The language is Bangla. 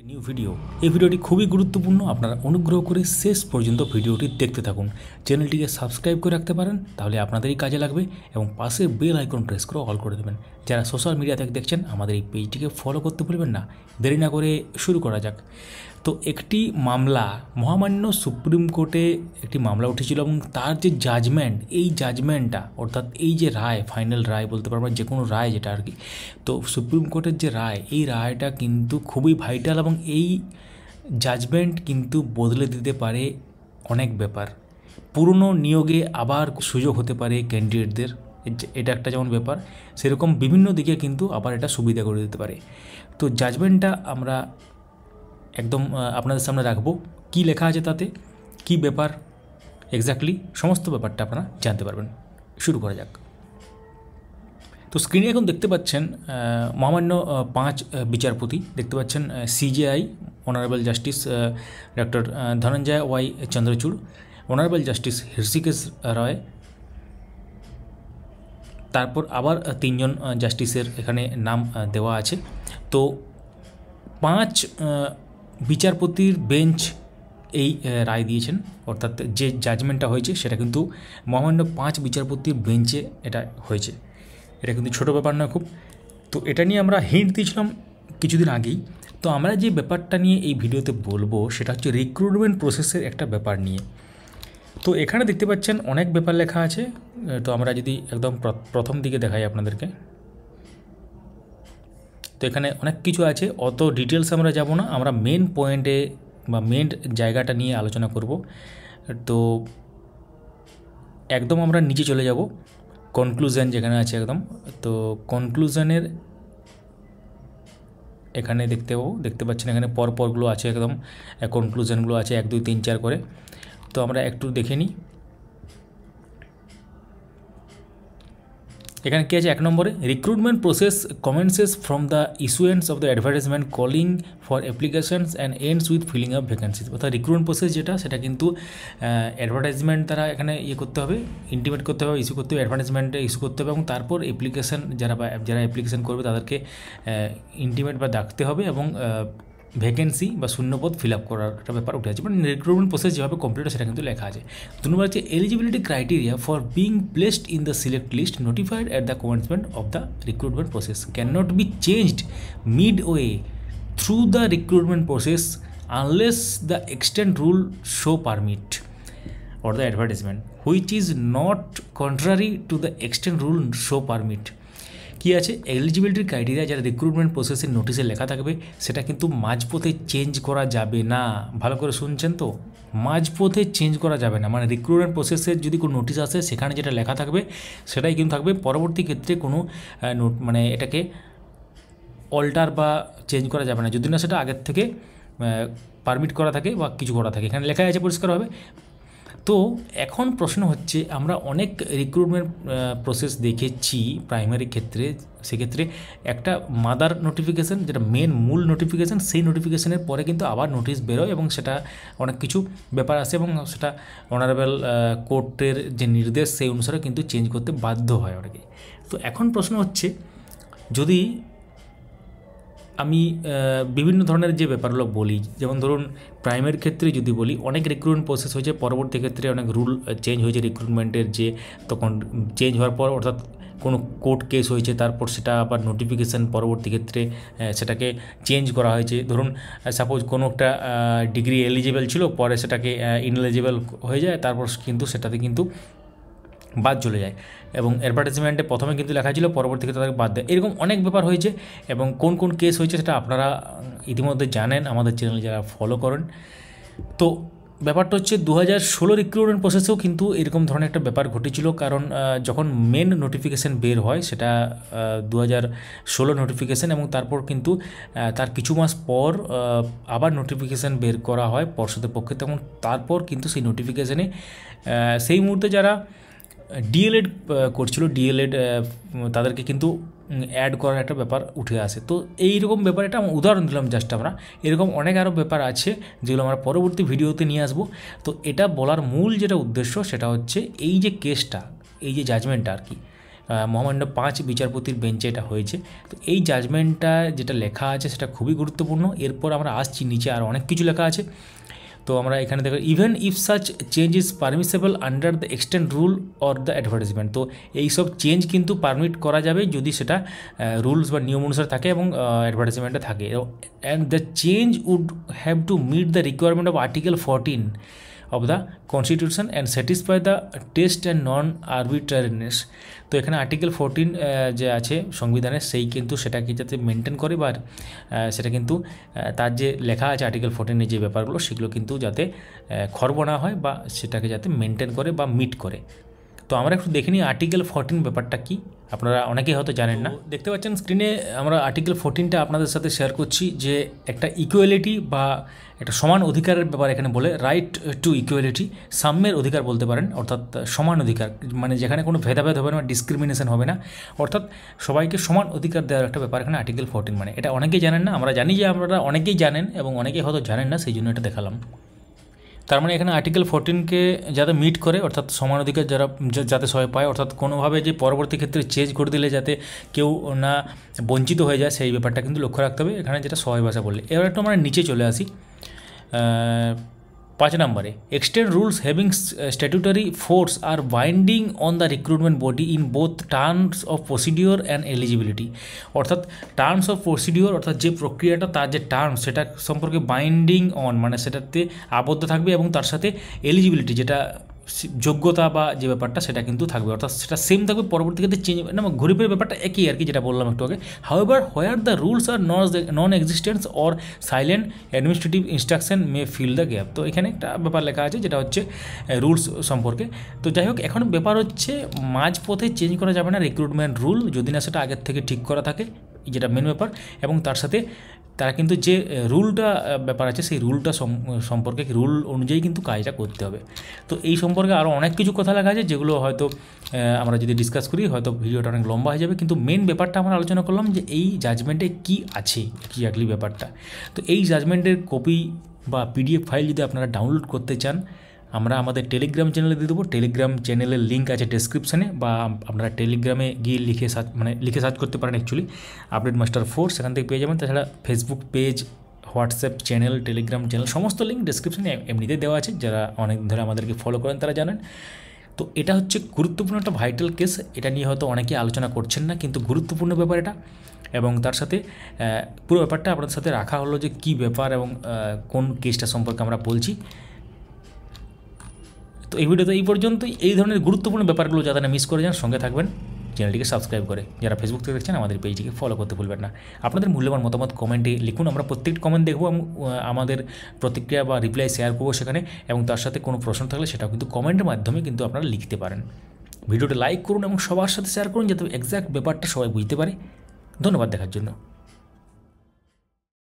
New video. এই ভিডিওটি খুবই গুরুত্বপূর্ণ, আপনারা অনুগ্রহ করে শেষ পর্যন্ত ভিডিওটি দেখতে থাকুন। চ্যানেলটিকে সাবস্ক্রাইব করে রাখতে পারেন, তাহলে আপনাদেরই কাজে লাগবে, এবং পাশে বেল আইকন প্রেস করে অল করে দেবেন। যারা সোশ্যাল মিডিয়া থেকে দেখছেন আমাদের এই পেজটিকে ফলো করতে ভুলবেন না। দেরি না করে শুরু করা যাক। তো একটি মামলা, মহামান্য সুপ্রিম কোর্টে একটি মামলা উঠেছিল, এবং তার যে জাজমেন্ট, এই জাজমেন্টটা অর্থাৎ এই যে রায়, ফাইনাল রায় বলতে পারবো, যে কোনো রায় যেটা আর কি, তো সুপ্রিম কোর্টের যে রায়, এই রায়টা কিন্তু খুবই ভাইটাল, এবং এই জাজমেন্ট কিন্তু বদলে দিতে পারে অনেক ব্যাপার। পুরনো নিয়োগে আবার সুযোগ হতে পারে ক্যান্ডিডেটদের, এটা একটা যেমন ব্যাপার, সেরকম বিভিন্ন দিকে কিন্তু আবার এটা সুবিধা করে দিতে পারে। তো জাজমেন্টটা আমরা একদম আপনাদের সামনে রাখবো, কি লেখা আছে তাতে, কি ব্যাপার এক্স্যাক্টলি, সমস্ত ব্যাপারটা আপনারা জানতে পারবেন। শুরু করা যাক। তো স্ক্রিনে এখন দেখতে পাচ্ছেন মহামান্য 5 বিচারপতি দেখতে পাচ্ছেন। CJI honourable justice doctor Dhananjaya Y Chandrachud, honourable justice Hrishikesh Roy, তারপর আবার 3 জন জাস্টিসের এখানে নাম দেওয়া আছে। তো 5 বিচারপতির বেঞ্চ এই রায় দিয়েছেন, অর্থাৎ যে জাজমেন্টটা হয়েছে সেটা কিন্তু মহামান্য 5 বিচারপতির বেঞ্চে এটা হয়েছে। এটা কিন্তু ছোটো ব্যাপার নয় খুব। তো এটা নিয়ে আমরা হিন্ট দিয়েছিলাম কিছুদিন আগেই। তো আমরা যে ব্যাপারটা নিয়ে এই ভিডিওতে বলবো সেটা হচ্ছে রিক্রুটমেন্ট প্রসেসের একটা ব্যাপার নিয়ে। তো এখানে দেখতে পাচ্ছেন অনেক ব্যাপার লেখা আছে। তো আমরা যদি একদম প্রথম দিকে দেখাই আপনাদেরকে, তো এখানে অনেক কিছু আছে, অত ডিটেলস আমরা যাব না, আমরা মেন পয়েন্টে বা মেন জায়গাটা নিয়ে আলোচনা করব। তো একদম আমরা নিচে চলে যাব, কনক্লুশন যেখানে আছে একদম। তো কনক্লুশনের এখানে দেখতে পাচ্ছেন এখানে পরপরগুলো আছে, একদম কনক্লুশনগুলো আছে 1 2 3 4 করে। তো আমরা একটু দেখে নিই। এখানে কী আছে, 1 নম্বরে, recruitment process commences from the issuance of the advertisement calling for applications and ends with filling up vacancies. অর্থাৎ রিক্রুটমেন্ট প্রসেস যেটা, সেটা কিন্তু অ্যাডভার্টাইজমেন্ট দ্বারা এখানে করতে হবে, ইন্টিমেট করতে হবে, ইস্যু করতে হবে, অ্যাডভার্টাইজমেন্টে ইস্যু করতে হবে, এবং তারপর অ্যাপ্লিকেশন যারা অ্যাপ্লিকেশন করবে তাদেরকে ইন্টিমেট বা ডাকতে হবে, এবং ভ্যাকেন্সি বা শূন্যপদ ফিল আপ করার একটা ব্যাপার উঠে আছে। মানে রিক্রুটমেন্ট প্রসেস যেভাবে কমপ্লিট হয় সেটা কিন্তু লেখা আছে। 2 নম্বর হচ্ছে eligibility criteria for being placed in the select list notified at the commencement of the recruitment process can not be changed mid way through the recruitment process unless the extent rule show permit or the advertisement which is not contrary to the extent rule show permit। কী আছে, এলিজিবিলিটির ক্রাইটেরিয়া যারা রিক্রুটমেন্ট প্রসেসের নোটিশে লেখা থাকবে সেটা কিন্তু মাঝপথে চেঞ্জ করা যাবে না। ভালো করে শুনছেন তো, মাঝপথে চেঞ্জ করা যাবে না। মানে রিক্রুটমেন্ট প্রসেসের যদি কোনো নোটিশ আসে সেখানে যেটা লেখা থাকবে সেটাই কিন্তু থাকবে, পরবর্তী ক্ষেত্রে কোনো মানে এটাকে অল্টার বা চেঞ্জ করা যাবে না, যদি না সেটা আগের থেকে পারমিট করা থাকে বা কিছু করা থাকে, এখানে লেখা আছে পরিষ্কারভাবে। তো এখন প্রশ্ন হচ্ছে, আমরা অনেক রিক্রুটমেন্ট প্রসেস দেখেছি প্রাইমারি ক্ষেত্রে, সেক্ষেত্রে একটা মাদার নোটিফিকেশান যেটা মূল নোটিফিকেশান, সেই নোটিফিকেশানের পরে কিন্তু আবার নোটিশ বেরোয়, এবং সেটা অনেক কিছু ব্যাপার আছে, এবং সেটা অনারেবল কোর্টের যে নির্দেশ সেই অনুসারে কিন্তু চেঞ্জ করতে বাধ্য হয় অনেকে। তো এখন প্রশ্ন হচ্ছে, যদি আমি বিভিন্ন ধরনের যে ব্যাপারগুলো বলি, যেমন ধরুন প্রাইমারি ক্ষেত্রে যদি বলি, অনেক রিক্রুটমেন্ট প্রসেস হয়েছে, পরবর্তী ক্ষেত্রে অনেক রুল চেঞ্জ হয়েছে রিক্রুটমেন্টের, যে তখন চেঞ্জ হওয়ার পর অর্থাৎ কোনো কোর্ট কেস হয়েছে, তারপর সেটা আবার নোটিফিকেশান পরবর্তী ক্ষেত্রে সেটাকে চেঞ্জ করা হয়েছে। ধরুন সাপোজ কোনো একটা ডিগ্রি এলিজিবল ছিল, পরে সেটাকে ইনএলিজিবল হয়ে যায়, তারপর কিন্তু সেটাতে কিন্তু বাদ চলে যায়, এবং অ্যাডভার্টাইজমেন্টে প্রথমে কিন্তু লেখা ছিল, পরবর্তী ক্ষেত্রে তাদেরকে বাদ দেয়। এরকম অনেক ব্যাপার হয়েছে, এবং কোন কোন কেস হয়েছে সেটা আপনারা ইতিমধ্যে জানেন, আমাদের চ্যানেল যারা ফলো করেন। তো ব্যাপারটা হচ্ছে 2016 রিক্রুটমেন্ট প্রসেসেও কিন্তু এরকম ধরনের একটা ব্যাপার ঘটেছিল, কারণ যখন মেন নোটিফিকেশান বের হয় সেটা 2016 নোটিফিকেশান, এবং তারপর কিন্তু তার কিছু মাস পর আবার নোটিফিকেশান বের করা হয় পর্ষদের পক্ষে, তখন তারপর কিন্তু সেই নোটিফিকেশানে সেই মুহূর্তে যারা ডিএলএড করছিল, ডিএলএড তাদেরকে কিন্তু অ্যাড করার একটা ব্যাপার উঠে আসে। তো এইরকম ব্যাপার, এটা উদাহরণ দিলাম জাস্ট। আমরা এরকম অনেক আরও ব্যাপার আছে যেগুলো আমরা পরবর্তী ভিডিওতে নিয়ে আসবো। তো এটা বলার মূল যেটা উদ্দেশ্য সেটা হচ্ছে, এই যে কেসটা, এই যে জাজমেন্টটা আর কি, মহামান্য 5 বিচারপতির বেঞ্চে এটা হয়েছে। তো এই জাজমেন্টটা যেটা লেখা আছে সেটা খুবই গুরুত্বপূর্ণ। এরপর আমরা আসছি, নিচে আর অনেক কিছু লেখা আছে। তো আমরা এখানে দেখো even if such change is permissible under the extent rule or the advertisement. তো এইসব চেঞ্জ কিন্তু পারমিট করা যাবে যদি সেটা রুলস বা নিয়ম অনুসারে থাকে এবং অ্যাডভার্টাইজমেন্টে থাকে। And the change would have to meet the requirement of article 14 of the constitution and satisfy the test and non-arbitrariness। তো এখানে আর্টিকেল 14 যে আছে সংবিধানের সেই কিন্তু সেটাকে যাতে মেনটেন করে বা সেটা কিন্তু তার যে লেখা আছে আর্টিকেল 14 যে ব্যাপারগুলো সেগুলো কিন্তু যাতে খর্ব না হয় বা সেটাকে যাতে মেনটেন করে বা মিট করে। তো আমরা একটু দেখে নিই আর্টিকেল 14 ব্যাপারটা কি, আপনারা অনেকেই হয়তো জানেন না। দেখতে পাচ্ছেন স্ক্রিনে আমরা আর্টিকেল 14টা আপনাদের সাথে শেয়ার করছি, যে একটা ইকুয়ালিটি বা একটা সমান অধিকারের ব্যাপার এখানে বলে, রাইট টু ইকুয়ালিটি, সাম্যের অধিকার বলতে পারেন, অর্থাৎ সমান অধিকার, মানে যেখানে কোনো ভেদাভেদ হবে না, ডিসক্রিমিনেশন হবে না, অর্থাৎ সবাইকে সমান অধিকার দেওয়ার একটা ব্যাপার এখানে আর্টিকেল 14 মানে। এটা অনেকেই জানেন না, আমরা জানি যে আপনারা অনেকেই জানেন এবং অনেকেই হয়তো জানেন না, সেই জন্য এটা দেখালাম। তার মানে এখানে আর্টিকেল 14কে যাতে মিট করে, অর্থাৎ সমান অধিকার যাতে সবাই পায়, অর্থাৎ কোনোভাবে যে পরবর্তী ক্ষেত্রে চেঞ্জ করে দিলে যাতে কেউ না বঞ্চিত হয়ে যায় সেই ব্যাপারটা কিন্তু লক্ষ্য রাখতে হবে এখানে, যেটা সবাই ভাষা বললে। এবার একটু আমরা নিচে চলে আসি 5 নম্বরে, extend rules having statutory force are binding on the recruitment body in both terms of procedure and eligibility. অর্থাৎ টার্মস অফ প্রসিডিওর অর্থাৎ যে প্রক্রিয়াটা তার যে টার্মস সেটা সম্পর্কে বাইন্ডিং অন মানে সেটাতে আবদ্ধ থাকবে, এবং তার সাথে এলিজিবিলিটি যেটা যোগ্যতা বা যে ব্যাপারটা সেটা কিন্তু থাকবে, অর্থাৎ সেটা সেম থাকবে, পরবর্তী ক্ষেত্রে চেঞ্জ না ঘুরে ফিরে ব্যাপারটা একই আর কি, যেটা বললাম একটু আগে। However where the rules are non existence or silent administrative instruction may fill the gap. তো এখানে একটা ব্যাপার লেখা আছে যেটা হচ্ছে রুলস সম্পর্কে। তো যাই হোক, এখন ব্যাপার হচ্ছে মাঝপথে চেঞ্জ করা যাবে না রিক্রুটমেন্ট রুল, যদি না সেটা আগের থেকে ঠিক করা থাকে, যেটা মেন ব্যাপার, এবং তার সাথে তারা কিন্তু যে রুলটা ব্যাপার আছে সেই রুলটা সম্পর্কে রুল অনুযায়ী কিন্তু কাজটা করতে হবে। তো এই সম্পর্কে আরও অনেক কিছু কথা লেখা আছে যেগুলো হয়তো আমরা যদি ডিসকাস করি হয়তো ভিডিওটা অনেক লম্বা হয়ে যাবে, কিন্তু মেন ব্যাপারটা আমরা আলোচনা করলাম যে এই জাজমেন্টে কী আছে এক্স্যাক্টলি ব্যাপারটা। তো এই জাজমেন্টের কপি বা পিডিএফ ফাইল যদি আপনারা ডাউনলোড করতে চান, আমরা আমাদের টেলিগ্রাম চ্যানেলে দিয়ে দেবো। টেলিগ্রাম চ্যানেলের লিঙ্ক আছে ডেসক্রিপশানে, বা আপনারা টেলিগ্রামে গিয়ে লিখে সার্চ করতে পারেন অ্যাকচুয়ালি আপডেট মাস্টার 4, সেখান থেকে পেয়ে যাবেন। তাছাড়া Facebook page, WhatsApp channel, Telegram channel সমস্ত লিঙ্ক ডেসক্রিপশানে এমনিতে দেওয়া আছে, যারা অনেক ধরে আমাদেরকে ফলো করেন তারা জানেন। তো এটা হচ্ছে গুরুত্বপূর্ণ একটা ভাইটাল কেস, এটা নিয়ে হয়তো অনেকেই আলোচনা করছেন না, কিন্তু গুরুত্বপূর্ণ ব্যাপার এটা। এবং তার সাথে পুরো ব্যাপারটা আপনাদের সাথে রাখা হলো যে কী ব্যাপার এবং কোন কেসটা সম্পর্কে আমরা বলছি। তো এই ভিডিওতে এই পর্যন্তই। এই ধরনের গুরুত্বপূর্ণ ব্যাপারগুলো যাতে না মিস করে যান, সঙ্গে থাকবেন, চ্যানেলটিকে সাবস্ক্রাইব করে। যারা ফেসবুক থেকে দেখছেন আমাদের পেজটিকে ফলো করতে ভুলবেন না। আপনাদের মূল্যবান মতামত কমেন্টে লিখুন, আমরা প্রত্যেকটি কমেন্ট দেখব এবং আমাদের প্রতিক্রিয়া বা রিপ্লাই শেয়ার করবো সেখানে, এবং তার সাথে কোনো প্রশ্ন থাকলে সেটাও কিন্তু কমেন্টের মাধ্যমে কিন্তু আপনারা লিখতে পারেন। ভিডিওটা লাইক করুন এবং সবার সাথে শেয়ার করুন যাতে এক্স্যাক্ট ব্যাপারটা সবাই বুঝতে পারে। ধন্যবাদ দেখার জন্য।